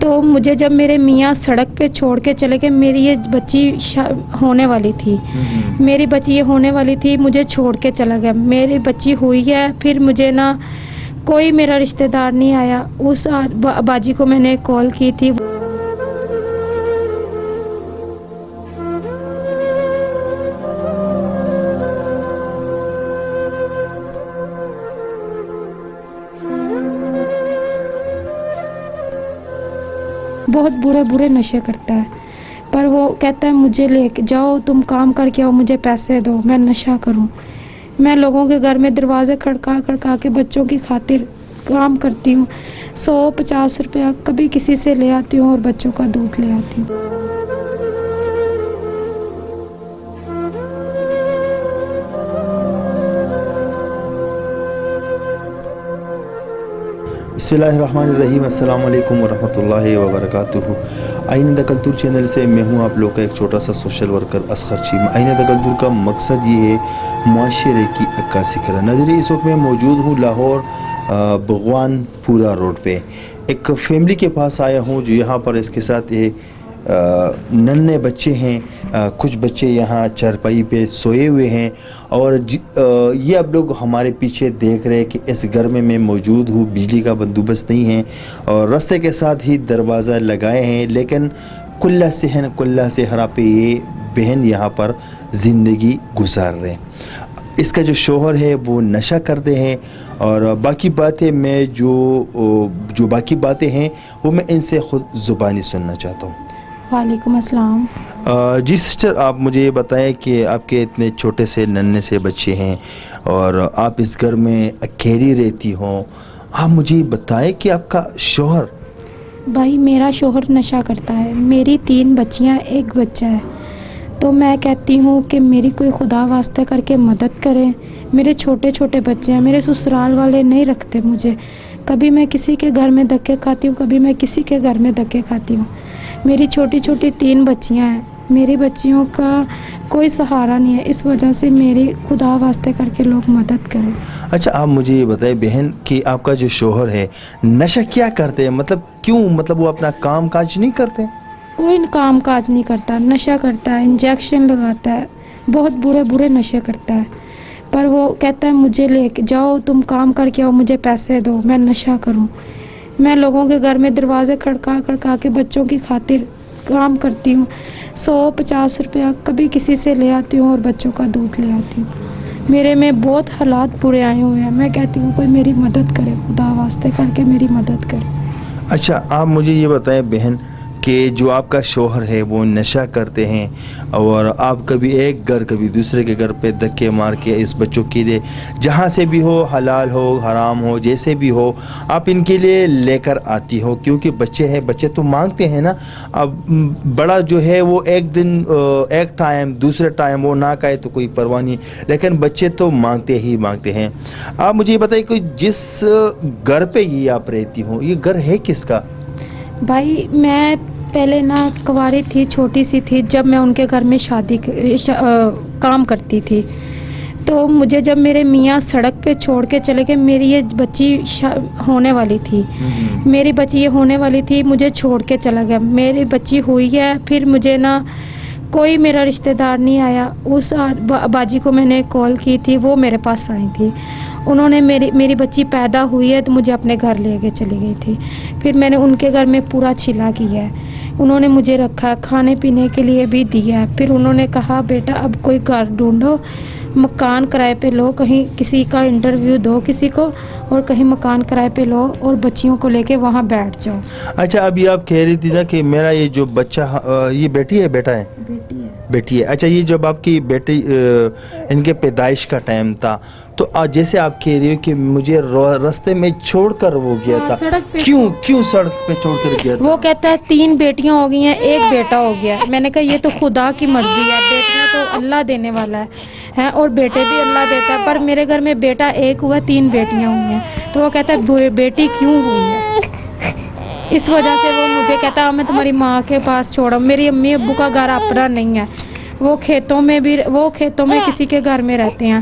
تو مجھے جب میرے میاں سڑک پہ چھوڑ کے چلے گئے، میری یہ بچی ہونے والی تھی، میری بچی یہ ہونے والی تھی، مجھے چھوڑ کے چلا گیا، میری بچی ہوئی ہے، پھر مجھے نہ کوئی میرا رشتہ دار نہیں آیا۔ اس باجی کو میں نے کال کی تھی۔ بہت برے نشے کرتا ہے، پر وہ کہتا ہے مجھے لے کے جاؤ، تم کام کر کے آؤ، مجھے پیسے دو، میں نشہ کروں۔ میں لوگوں کے گھر میں دروازے کھڑکا کے بچوں کی خاطر کام کرتی ہوں، 100-50 روپیہ کبھی کسی سے لے آتی ہوں اور بچوں کا دودھ لے آتی ہوں۔ بسم اللہ الرحمن الرحیم۔ السلام علیکم ورحمۃ اللہ وبرکاتہ۔ آئین دا کلتور چینل سے میں ہوں آپ لوگ کا ایک چھوٹا سا سوشل ورکر اصغر چیمہ۔ آئین دا کلتور کا مقصد یہ ہے معاشرے کی عکاسی کرنا۔ نظری اس وقت میں موجود ہوں لاہور بغوان پورا روڈ پہ، ایک فیملی کے پاس آیا ہوں جو یہاں پر اس کے ساتھ ننھے بچے ہیں، کچھ بچے یہاں چارپائی پہ سوئے ہوئے ہیں، اور یہ اب لوگ ہمارے پیچھے دیکھ رہے ہیں کہ اس گھر میں موجود ہوں، بجلی کا بندوبست نہیں ہے اور راستے کے ساتھ ہی دروازہ لگائے ہیں، لیکن کلہ سے ہرا پہ یہ بہن یہاں پر زندگی گزار رہے ہیں۔ اس کا جو شوہر ہے وہ نشہ کرتے ہیں، اور باقی باتیں میں جو باقی باتیں ہیں وہ میں ان سے خود زبانی سننا چاہتا ہوں۔ وعلیکم السلام۔ جی سسٹر، آپ مجھے یہ بتائیں کہ آپ کے اتنے چھوٹے سے ننھے سے بچے ہیں اور آپ اس گھر میں اکیلی رہتی ہوں، آپ مجھے بتائیں کہ آپ کا شوہر؟ بھائی میرا شوہر نشہ کرتا ہے، میری 3 بچیاں، 1 بچہ ہے، تو میں کہتی ہوں کہ میری کوئی خدا واسطہ کر کے مدد کریں۔ میرے چھوٹے بچے ہیں، میرے سسرال والے نہیں رکھتے مجھے، کبھی میں کسی کے گھر میں دھکے کھاتی ہوں، کبھی میں کسی کے گھر میں دھکے کھاتی ہوں۔ میری چھوٹی 3 بچیاں ہیں، میری بچیوں کا کوئی سہارا نہیں ہے، اس وجہ سے میری خدا واسطے کر کے لوگ مدد کریں۔ اچھا، آپ مجھے یہ بتائیں بہن کہ آپ کا جو شوہر ہے نشہ کیا کرتے ہیں؟ مطلب کیوں؟ مطلب وہ اپنا کام کاج نہیں کرتے؟ کوئی کام کاج نہیں کرتا، نشہ کرتا ہے، انجیکشن لگاتا ہے، بہت برے نشے کرتا ہے، پر وہ کہتا ہے مجھے لے کے جاؤ، تم کام کر کے آؤ، مجھے پیسے دو، میں نشہ کروں۔ میں لوگوں کے گھر میں دروازے کھڑکا کے بچوں کی خاطر کام کرتی ہوں، 100-50 روپیہ کبھی کسی سے لے آتی ہوں اور بچوں کا دودھ لے آتی ہوں۔ میرے میں بہت حالات برے آئے ہوئے ہیں، میں کہتی ہوں کوئی میری مدد کرے، خدا واسطے کر کے میری مدد کرے۔ اچھا، آپ مجھے یہ بتائیں بہن کہ جو آپ کا شوہر ہے وہ نشہ کرتے ہیں، اور آپ کبھی ایک گھر کبھی دوسرے کے گھر پہ دھکے مار کے اس بچوں کے لیے، جہاں سے بھی ہو، حلال ہو حرام ہو جیسے بھی ہو، آپ ان کے لیے لے کر آتی ہو، کیونکہ بچے ہیں، بچے تو مانگتے ہیں نا۔ اب بڑا جو ہے وہ ایک دن ایک ٹائم، دوسرے ٹائم وہ نہ کہے تو کوئی پرواہ نہیں، لیکن بچے تو مانگتے ہی مانگتے ہیں۔ آپ مجھے یہ بتائیں کہ جس گھر پہ یہ آپ رہتی ہوں، یہ گھر ہے کس کا؟ بھائی میں پہلے نا کنواری تھی، چھوٹی سی تھی، جب میں ان کے گھر میں کام کرتی تھی، تو مجھے جب میرے میاں سڑک پہ چھوڑ کے چلے گئے، میری یہ بچی ہونے والی تھی، میری بچی یہ ہونے والی تھی، مجھے چھوڑ کے چلا گیا، میری بچی ہوئی ہے، پھر مجھے نہ کوئی میرا رشتہ دار نہیں آیا۔ اس باجی کو میں نے کال کی تھی، وہ میرے پاس آئی تھی، انہوں نے میری بچی پیدا ہوئی ہے تو مجھے اپنے گھر لے کے چلی گئی تھی۔ پھر میں نے ان کے گھر میں پورا چھلا کیا ہے، انہوں نے مجھے رکھا، کھانے پینے کے لیے بھی دیا ہے۔ پھر انہوں نے کہا بیٹا اب کوئی گھر ڈھونڈو، مکان کرائے پہ لو، کہیں کسی کا انٹرویو دو کسی کو، اور کہیں مکان کرائے پہ لو اور بچیوں کو لے کے وہاں بیٹھ جاؤ۔ اچھا، ابھی آپ کہہ رہی تھی نا کہ میرا یہ جو بچہ، یہ بیٹی ہے بیٹا ہے؟ بیٹی ہے۔ اچھا، یہ جب آپ کی بیٹی ان کے پیدائش کا ٹائم تھا تو جیسے آپ کہہ رہی ہو کہ مجھے راستے میں چھوڑ کر وہ گیا تھا، کیوں سڑک پہ چھوڑ کر گیا تھا؟ وہ کہتا ہے 3 بیٹیاں ہو گئی ہیں، 1 بیٹا ہو گیا۔ میں نے کہا یہ تو خدا کی مرضی ہے، بیٹیاں تو اللہ دینے والا ہے اور بیٹے بھی اللہ دیتا ہے، پر میرے گھر میں بیٹا 1 ہوا، 3 بیٹیاں ہوئی ہیں، تو وہ کہتا ہے بیٹی کیوں ہوئی ہے، اس وجہ سے وہ مجھے کہتا ہے میں تمہاری ماں کے پاس چھوڑا۔ میری امی ابو کا گھر اپنا نہیں ہے، وہ کھیتوں میں کسی کے گھر میں رہتے ہیں،